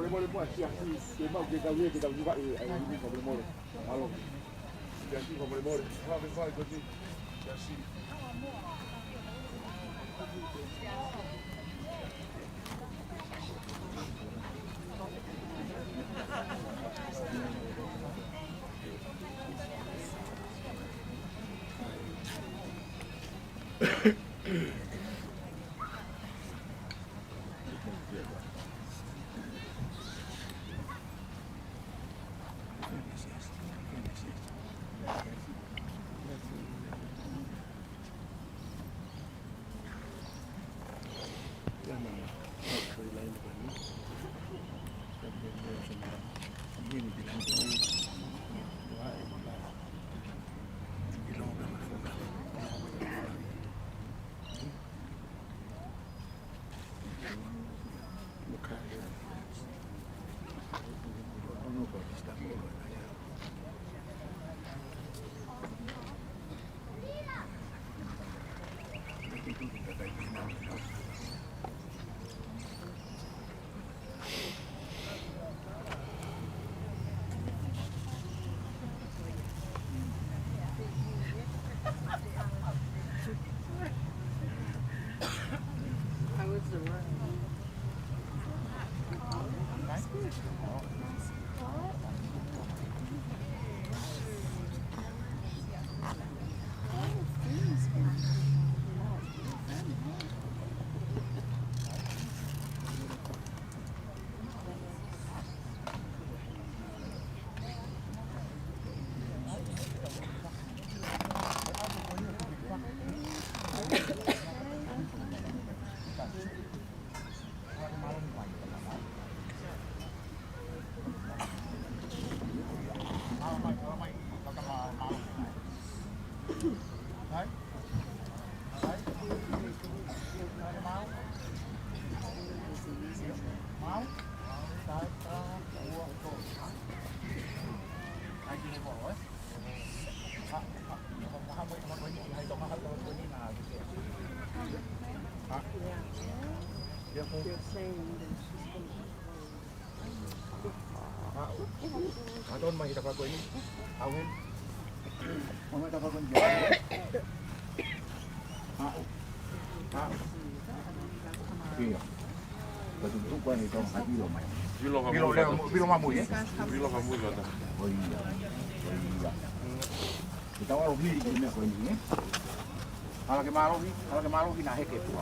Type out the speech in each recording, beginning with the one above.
mole moi si si ma che che mi va e mi come mole. Allora, si así come mole. Fa così. Así. Aton mah kita pakai ini, awin. Mama kita pakai ini. Iya. Betul tu kan itu hati lo mai. Bilo mamu ya. Bilo mamu kata. Oh iya. Oh iya. Kita orang beli ini aku ini. Kalau ke malu kita hek itu.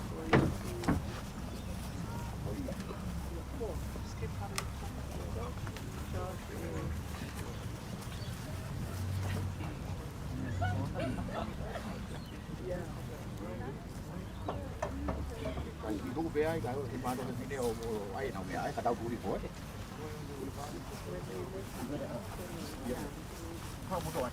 Ai cái mà nó video ai nào mẹ ai cả đâu cũng đi phố đấy không có rồi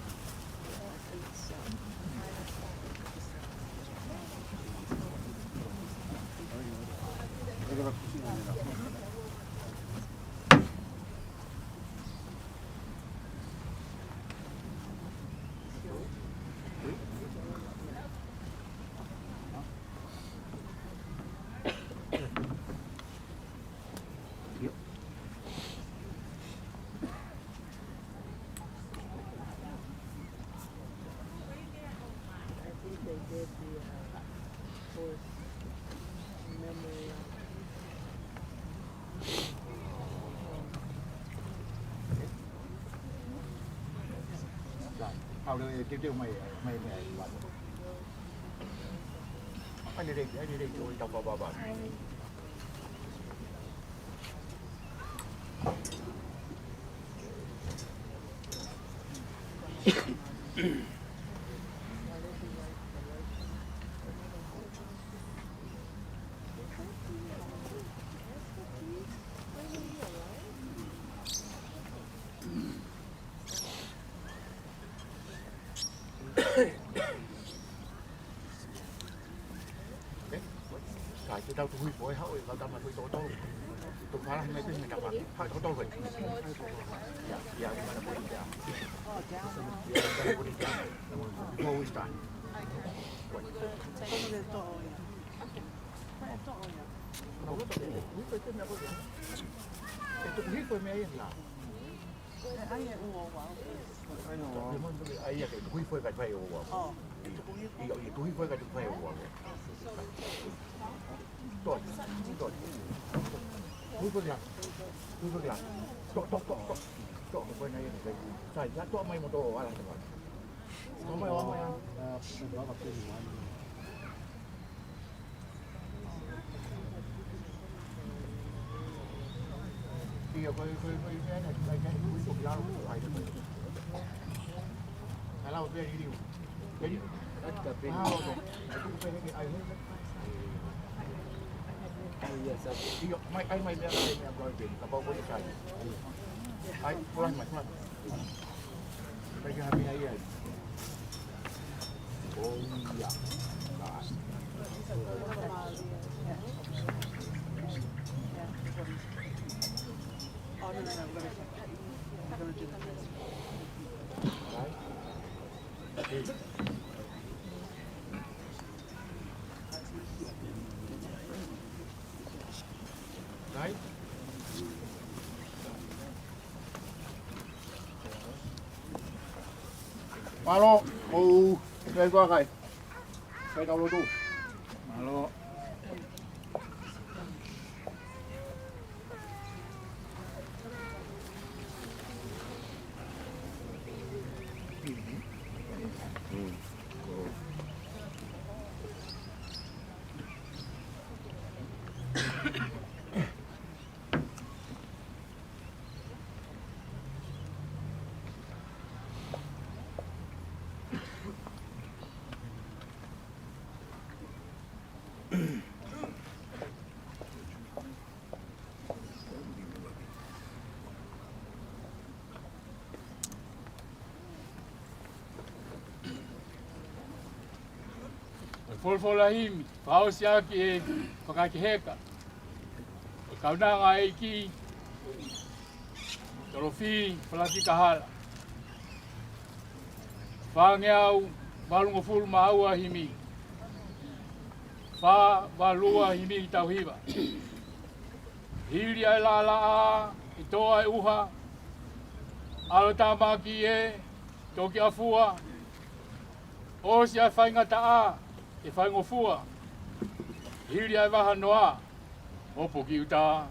Hào đây tiêu mày anh đi tôi đọc vào bà đâu tôi phối hậu vào tâm là tôi phá hai mấy cái này các bạn phải có tôi vậy dạ mà nó body down dạ body down always done Malo, mau đây qua cái đầu lô tu. Malo. Folfolahimi, pausia ki pakakiheka. Kaunanga iki Tolofi Falakika Hala. Fangeau balungo ful maua himi. Fa balua himi tauhiba. Hili ai la itoa e uha. Alotama ki e toki afua. Osi ai whainga taa e whaingo fua. Hili ai waha noa. Opo ki uta.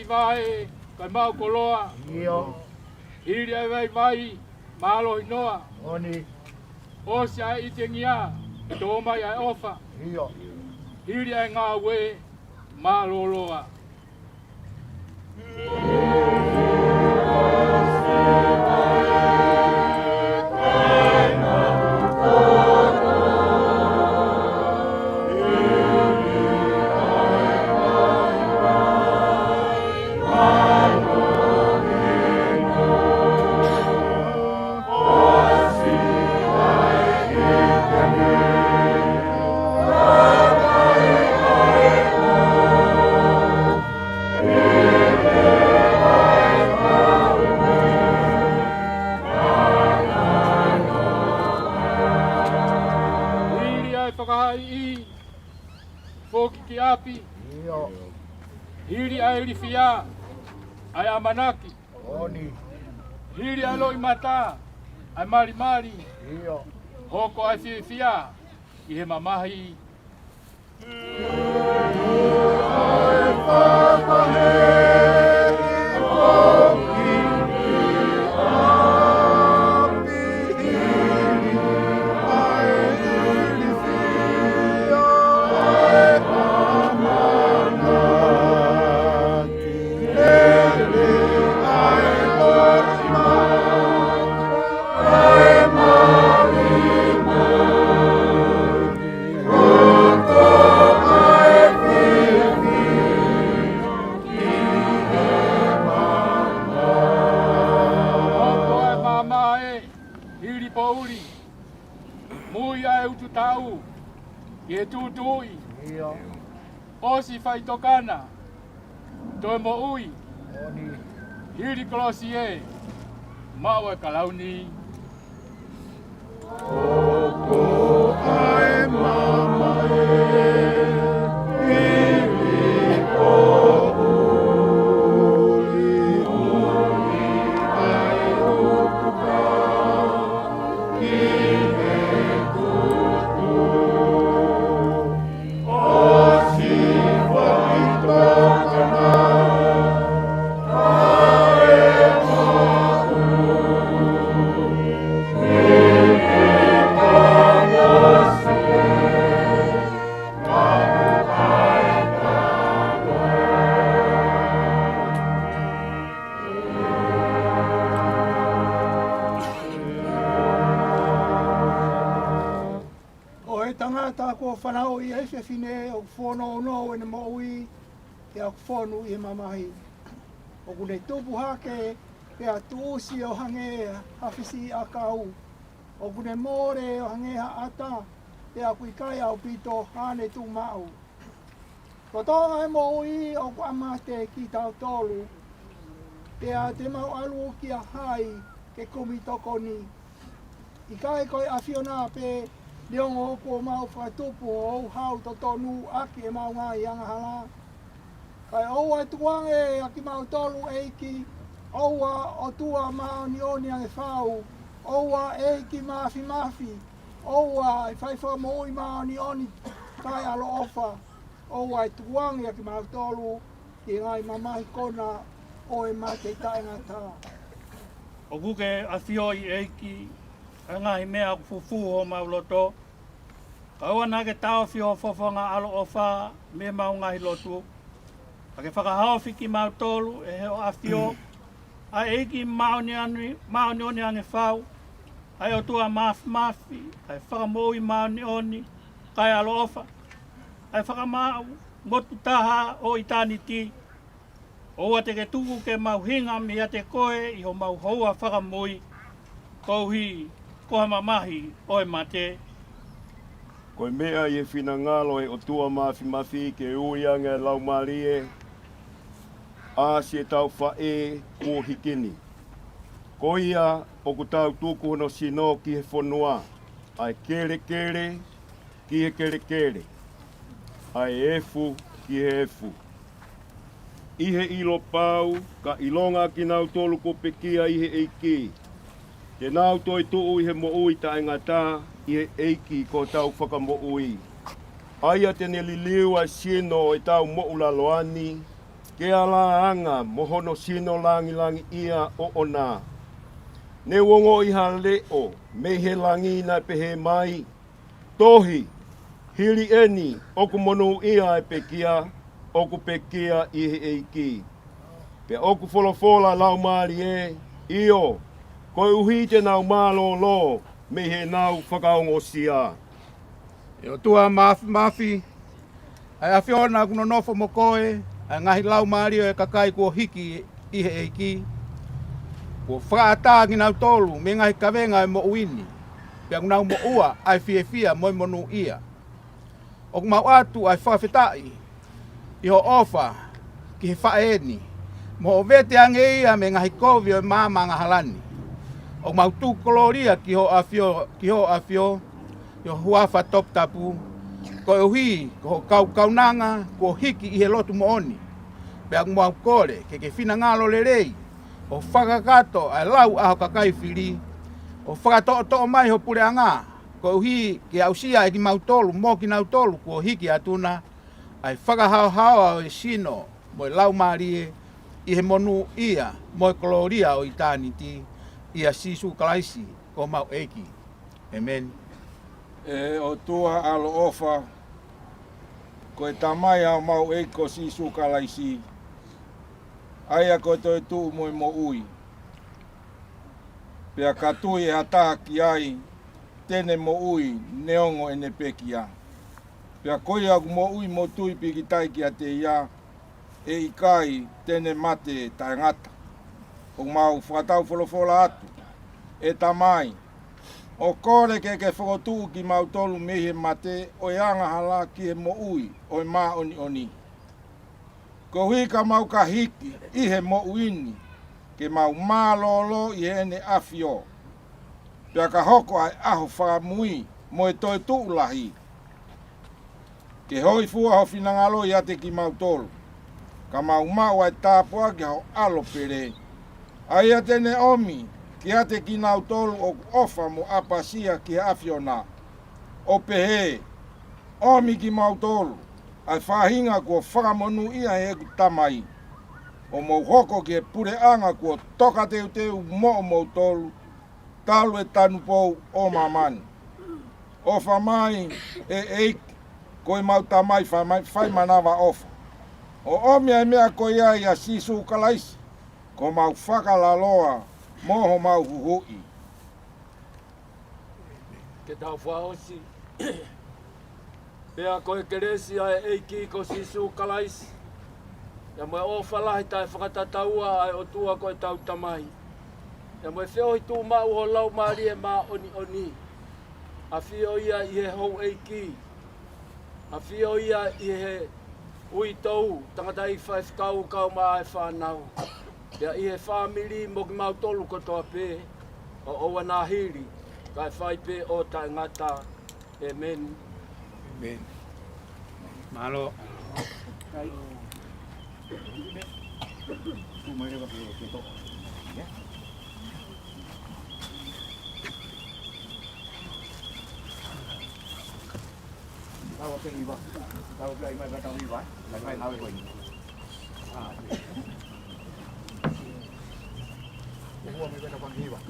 Vai, kai mau koloa. Iyo. Hiri ai vai, malo inoa. Oni. Osi ai itengia, tō mai ai ofa. Iyo. Hiri ai ngā we, malo loa. Foki ki api. Iyo. Hiri ai rifia. Ai amanaki. Oni. Hiri ai loi mata. Ai mari mari. Iyo. Hoko ai fia. I he mamahi. Ai Mui ai utu tau. Ke tutui. Iyo. Osi fai tokana. Toi mo ui. Oni. Hiri kolosi e. Mau e kalauni. Oko ai mama tangata ko whanau I e whine o whono no e ne maui e a whonu I e mamahi. O kune tupu hake e a tuusi o hange hawhisi a kau. O kune more o hange ha ata e a kui kai au pito hane tu mau. Ko tonga e maui o ku amate ki tau tolu. E a te mau alu ki a hai ke kumi toko ni. I kai koi a whiona pe Leongo ko mau whatupu o hau to tonu aki e mau ngā ianga hala. Kai oua tuange aki mau tolu eiki, oua o tua mau ni oni ange whau, oua eiki mafi, oua e whaiwha moi mau ni oni kai alo ofa, oua tuange aki mau tolu ki ngai mamahi kona o e mate taenga tā. O kuke a whioi eiki, a ngahi mea fufu o mauloto. Kaua nake tau whio whawhanga alo o wha me mau ngahi lotu. A ke whakahao whiki mau tolu e heo a whio. A eiki maoni oni ange whau. Ai o tua mafi. Ai whakamoi maoni oni. Kai alo o wha. Ai whakamau motu taha o itaniti. Oua te ke tuku ke mau hinga me a te koe I ho mau hoa whakamoi. Kouhi. Koha mamahi oi mate. Koe mea I e whina ngalo e o tua mafi ke uianga lau marie. A se tau whae kua hikini. Ko ia o ku tau tuku hono sino ki he whanua. Ai kere ki he kere. Ai efu ki he efu. I he ilo pau ka ilonga ki nau tolu ko pekia I he eiki. Te nau toi tuu I he mo ui ta ingata I he eiki ko tau whakamo ui. Aia tene liliu a sino e tau mo ulaloani. Ke ala anga mohono sino langi ia o ona. Ne wongo iha leo me he langi na pehe mai. Tohi, hiri eni oku monu ia e pekia, oku pekia I he eiki. Pe oku folofola lau maari e, io. Koe uhi te nau mālo lo, me he nau whakaongo sia. E o tua mafi, ai a whiona kuno nofo mo koe, ai ngahi lau maario e kakai kua hiki I he eiki. Kua whaata ki nau tolu, me ngahi kawenga e mo uini. Pea kunau mo ua, ai fia moi monu ia. O kumau atu ai whawhetai, I ho ofa, ki he whaeni. Mo o vete ange ia me ngahi kovio e māmanga halani. O mau tu koloria ki ho afio, I ho huafa top tapu, ko e hui, ko kaunanga, ko hiki I he lotu mo oni. Pea kumau kore, ke whina ngalo le rei, o whakakato ai lau aho kakai whiri, o whakato'o mai ho pure anga, ko hui ke ausia e ki mau tolu, mo ki nau tolu, ko hiki atuna, ai whakahao e sino, mo lau marie, I he monu ia, mo koloria o itaniti, ia sisu kalaisi ko mau eiki. Amen. E o tua alo ofa, ko e tamai au mau eiko sisu kalaisi. Aia ko toi tuu moi mo ui. Pea katui e hataha ki ai, tene mo ui, neongo e ne pekia. Pea koi aku mo ui mo tui piki taiki a te ia, e ikai tene mate tai ngata. O mau whakatau wholofola atu, e tamai, O kore ke whakotuu ki mautolu mehe mate o anga hala ki he mo ui o e maa oni oni. Ko hui ka mau ka hiki i he mo uini ke mau maa lolo i ene afio. Pea ka hoko ai aho whakamui mo e toi tuulahi. Ke hoi fua ho finangalo i ate ki mautolu. Ka mau mau ai tāpua ki hau alo pere. Ai ate ne omi ki ate ki nau tolu o ofa mo apasia ki afiona. O pehe, omi ki mau tolu, ai whahinga kua whakamonu ia he ku tamai. O mau hoko ki he pure anga kua toka teu teu mo o mau tolu, talu e tanu pou o mamani. O whamai e eiki, koe mau tamai whai manawa ofa. O omi ai mea koe ai a sisu kalaisi, ko mau whakalaloa, moho mau huhui. Ke tau whaosi. Pea koe keresi ai eiki ko sisu kalaisi. Ia moe o whalahi tai whakatataua ai o tua koe tau tamai. Ia moe whiohi tū mau ho lau maari e mā oni oni. A whio ia i he hou eiki. A whio ia i he ui tau tangata i whaifkau kau mā e whanau. Ia i he whamiri mo ki mau tolu kotoa pē. O owa nā hiri. Kai whai pē o tai ngata. Amen. Amen. Malo. Tahu apa ini, Pak? Tahu apa ini, Pak? Tahu ini, Pak? Saya tahu ini. Buat mereka dapat ini, Pak.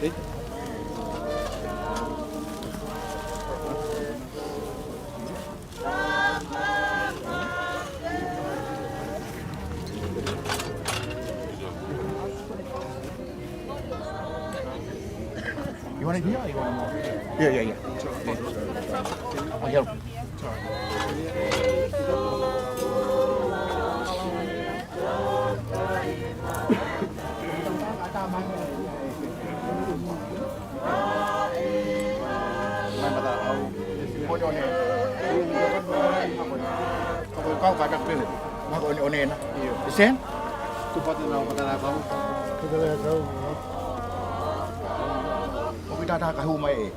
You want it here or you want more? Yeah. Oh, here. Kau kadang pilih, aku one na. Sen? Tupat na ako katalakaw. Katalakaw. O kita dah kahumay eh.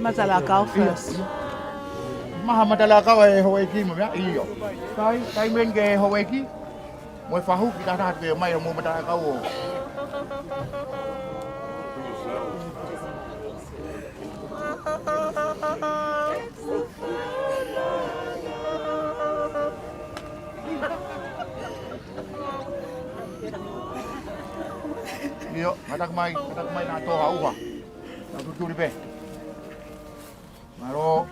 Matalakaw first. Maha matalakaw ay Hawaii mo ya iyo. Kai men ke Hawaii. Mo fahu kita dah ke mai mo matalakaw. Iyo, kadak mai na to hau ha. Na tu di be. Maro.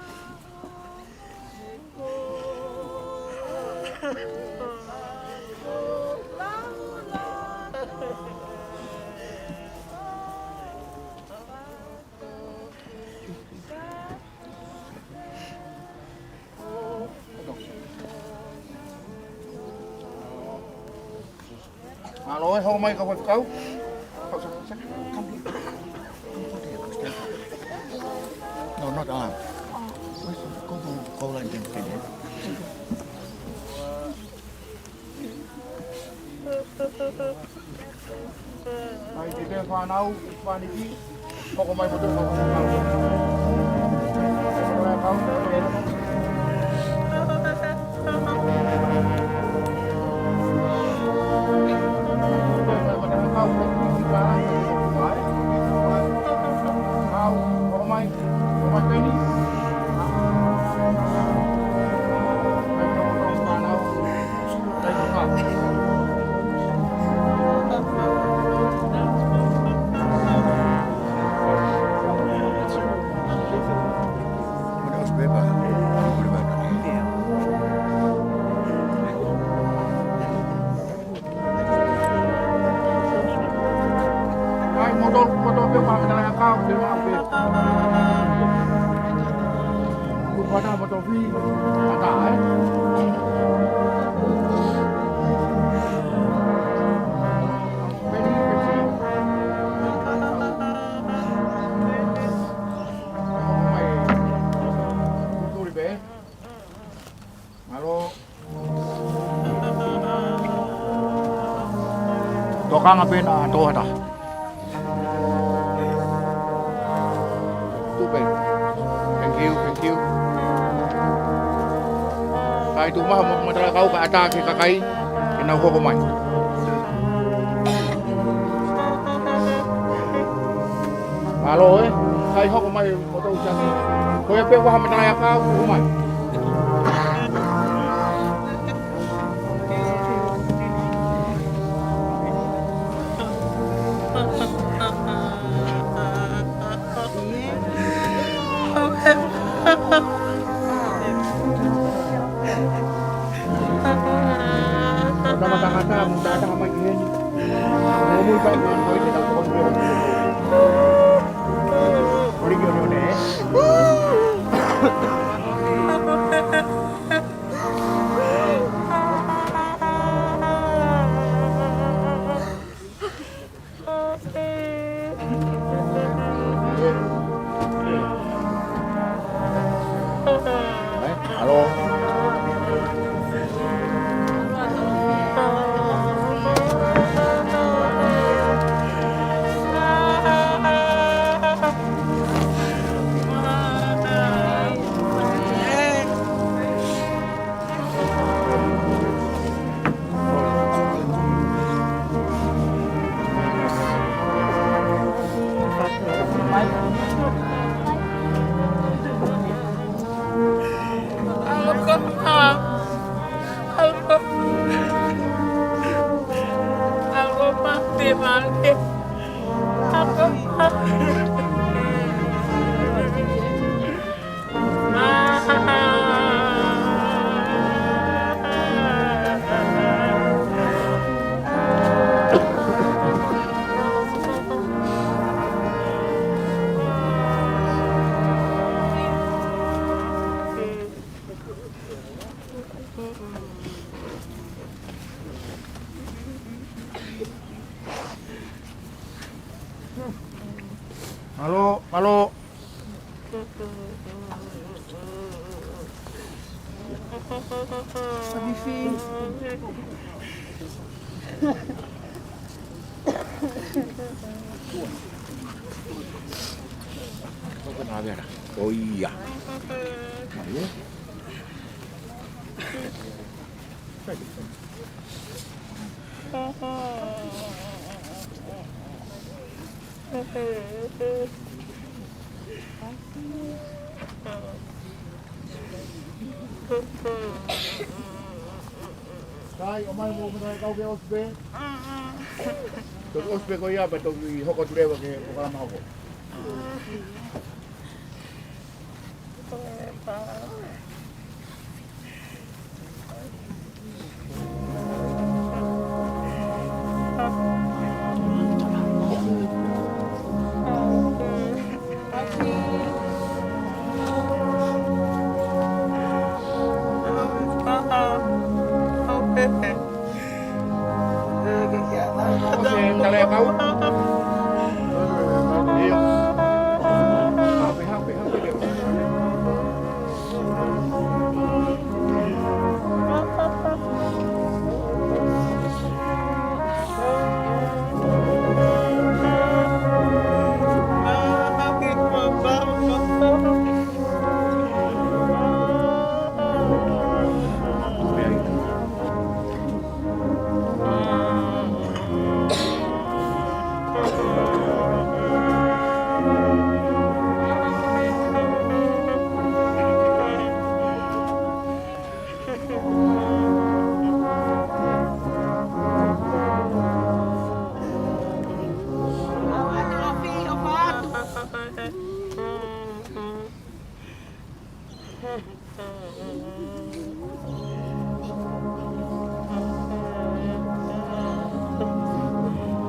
Alo, hôm nay không phải cấu. No, not arm. Go like that. Ai đi về pha nấu, pha đi chi. Không có mai một đứa không. Kang apa na to hata. Tupe. Thank you. Kai tu mah mo tara kau ka ata ke kakai. Kena ko ko mai. Halo kai ho ko mai mo to usan. Ko ya pe wa ma tara kau ko mai. Kata-kata muda ada sama gini. Ngomong baik dengan kau ini tak kontrol. Beri kau ni. Halo. Sabi fi. Oh iya. Kai, omai mo kena kau ke osbe. Tok osbe ko ya betok di hoko tulewa ke okala mahoko.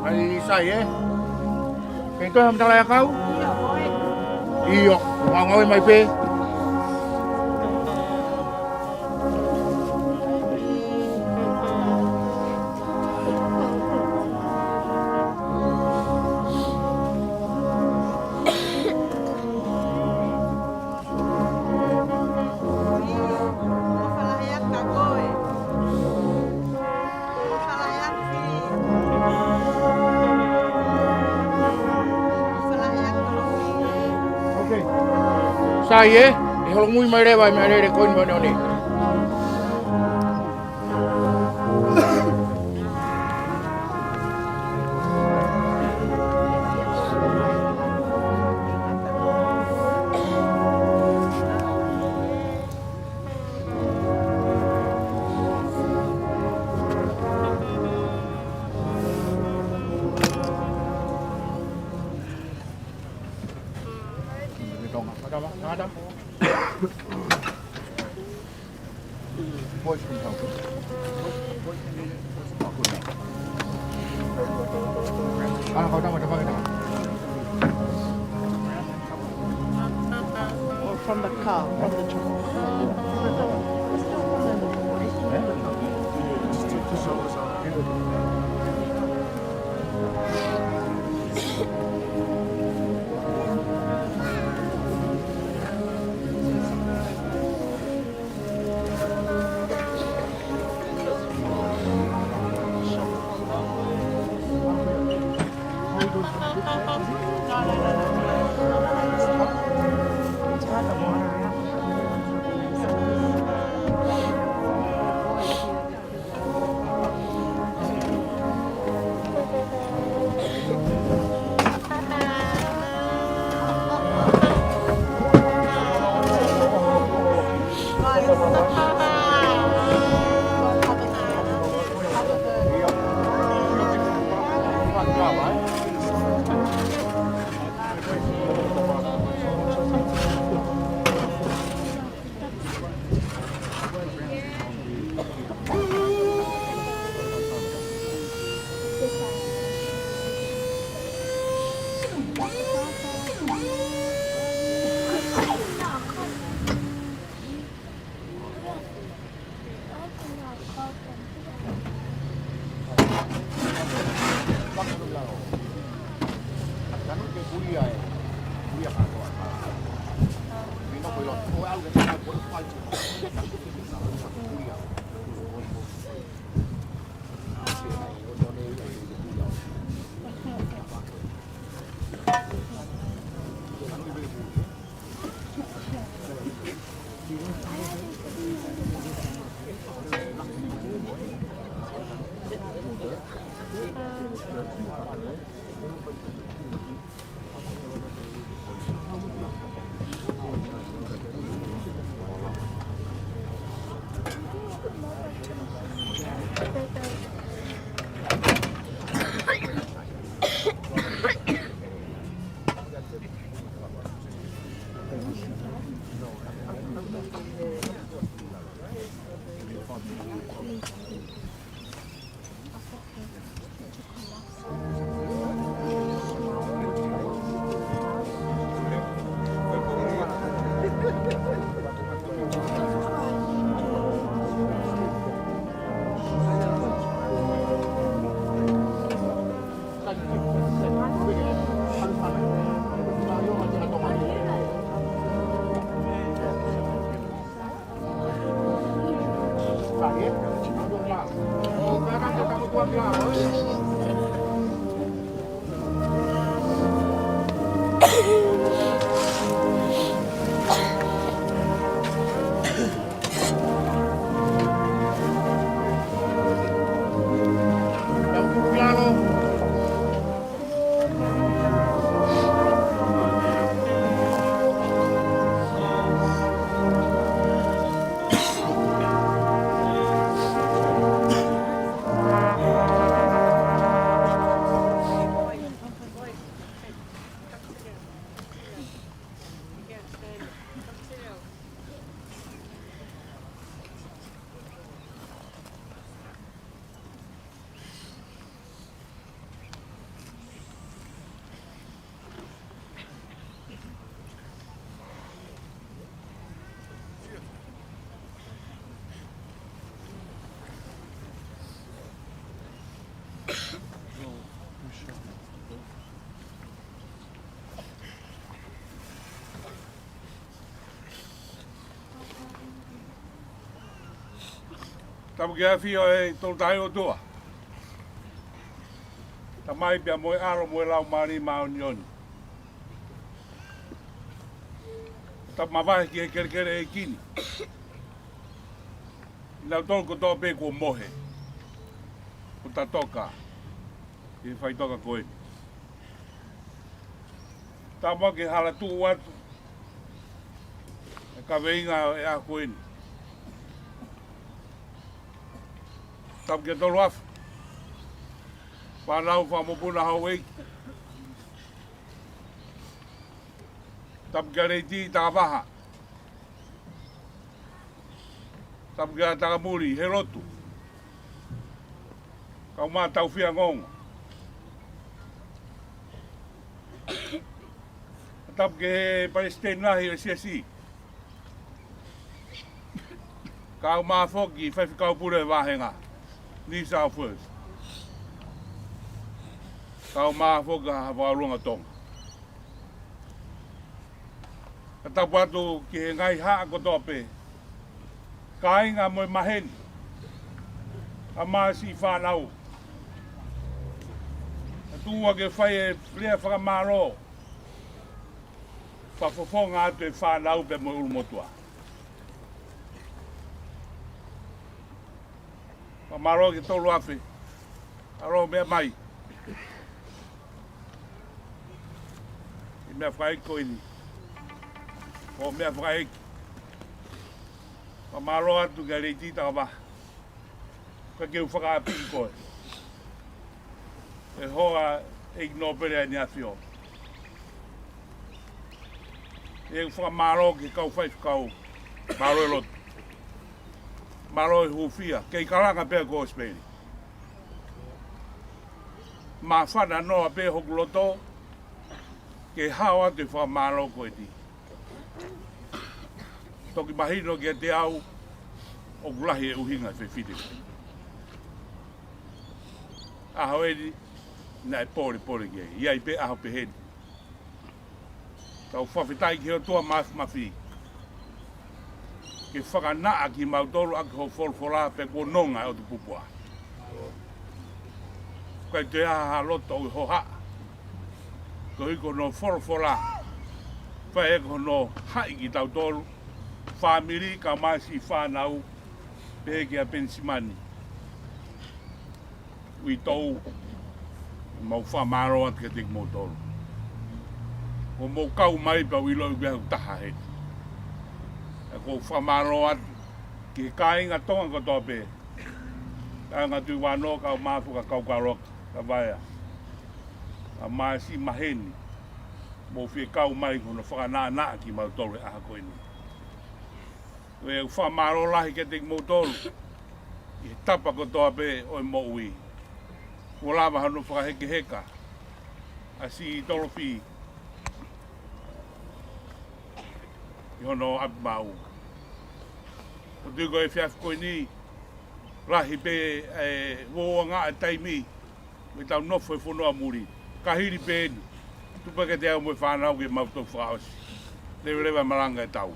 Ai sai Keng tu ham talai kau? Iya, ngawai mai pe. Sai holong mui mai rewa mai re koin bano ni. Ada. Boys can help. Kau dah macam mana? Or from the car, from the truck. Tamu kia fio e tolu tahi o tua. Ta mai pia moe aro moe lau mari maoni oni. Ta mawahe ki e kere e kini. Nau tolu ko toa pe kua mohe. Ko ta toka. I whai toka koe. Ta mua ki hala tu watu. E ka veinga e a koe ni. Tam ke tolu afu. Whanau whamopuna hau eiki. Tam ke reiti taka waha. Tam ke taka muri he rotu. Kau mā tau whia ngonga. Tam ke he Palestine nahi o siasi. Kau mā whoki whaiwhikau pure wahenga. New South Wales. Kau mā whoka hawarunga tonga. Ka tapu atu ki he ngai haa kotoa pe. Ka inga moe maheni. A maa si whanau. A tua ke whai e lea whakamaro. Whafofonga atu e whanau pe moe urumotua. Maro ki tolu afe. Aro mea mai. I mea whaeko ini. O mea whaeki. Maro atu ka reiti taka maha. Ka keu whakaapiki koe. E hoa e ignopere ni awhio. E whakamaro ki kau whaifkau. Maro e lotu. Maro e hufia, kei karanga pēr ko spēri. Mā whana noa pēr hoku loto, kei hao atu wha maro koe ti. Toki mahino ki te au, o kulahi e uhinga whewhite. Aho edi, nai pōre ki ei, iai pē aho peheni. Tau whawhitai ki o tua mafi. Ke whakanaa ki mautoro aki ho wholwhola pe kua nonga o te pupua. Kai te aha loto o ho haa. Ko hiko no wholwhola. Whai eko no hai ki tautoru. family ka masi whanau pe kia pensimani. Ui tau mau whamaro at ke tik motoro. O mau kau mai pa wilo i behu taha he. E ko whamaro at ki kāinga tonga katoa pe. Kāinga tui wano kau māfu ka kau karoka ka vaia. A masi maheni. Mo fie kau mai kono whakanaa ki mau tolu e aha koini. Ue whamaro lahi ke tik mau tolu. I tapa katoa pe o mo ui. Mo lava hanu whakaheke heka. Asi Tolofi. I hono api mau. O tuko e whiaf koini. Rahi pe woanga e taimi. Me tau nofo e whonoa muri. Kahiri pe eni. Tupa ke te au mo e whanau ke mautou whaosi. Lewa maranga e tau.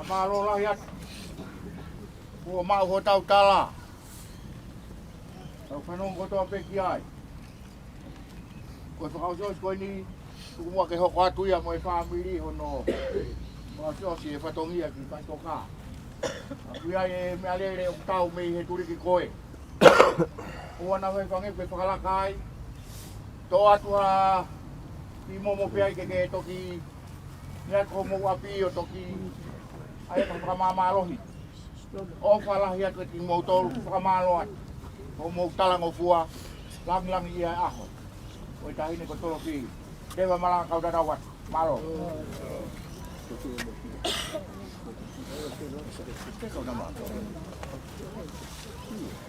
Amaro lahi atu. Kua mau ho tau tala. Tau whanong kotoa peki ai. Koe whakausos koe ni tukumua ke hoko atu ia mo e whamiri hono. Whakausos e whatongia ki kaitoka. Kui ai e mea lere o tau mei he turiki koe. Ua na whai whangepe whakalaka ai. Tō atua ki momo pe ai ke toki. Nia ko mo api o toki. Ai ka whakamamarohi. O whalahi atu e ki moutoru whakamaloa. O mou talang o fua. Langi ia aho. O i tahine ko Tolofi. Dewa malanga kau dadawat. Malo.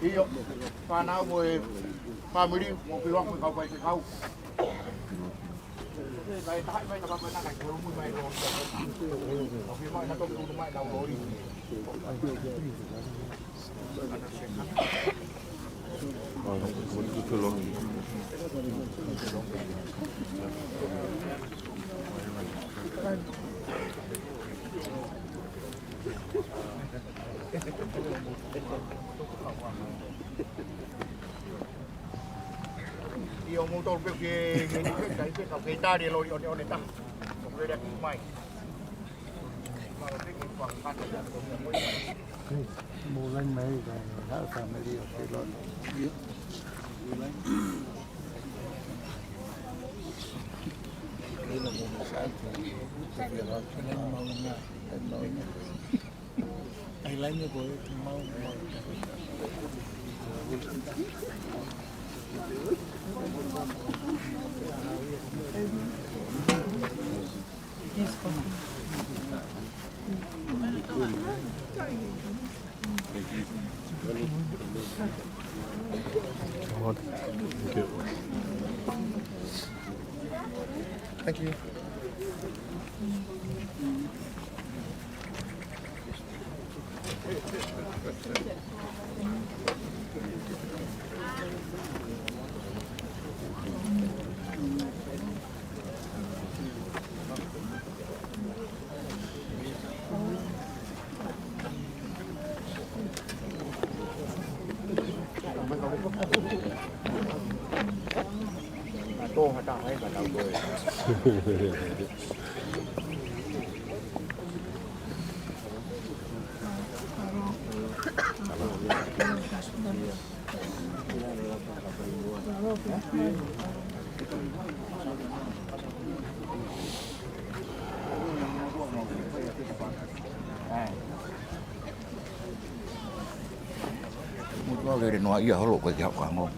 Iyo. Whanau mo e family mo pilong mo kau pai te kau. Vai tahan mai tak apa nak nak rumah mai lo. Okey mai nak tu mai dah lori. Iyo motor pe ke kai pe ka kita dia lori on ta. Boleh dah mai. Kalau pergi pangkat dia mulai mai dah family okey lot. Ini nak satu. Dia nak maunya. Ai lainnya boleh mau. Thank you. Tô hả ta hay cả đầu rồi. Mua lên nói giờ họ lộ cái kẹo quá ngon.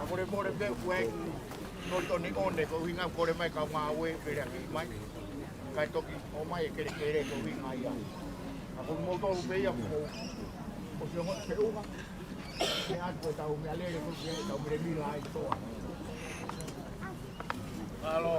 Kore more be we no to ni on de ko winga kore mai ka ma we ke ra ki mai kai to ki o mai ke ko winga ya a ko mo to be ya ko se mo se u ma ke a ko ta u me ale ko se ta u me mi lai to Alo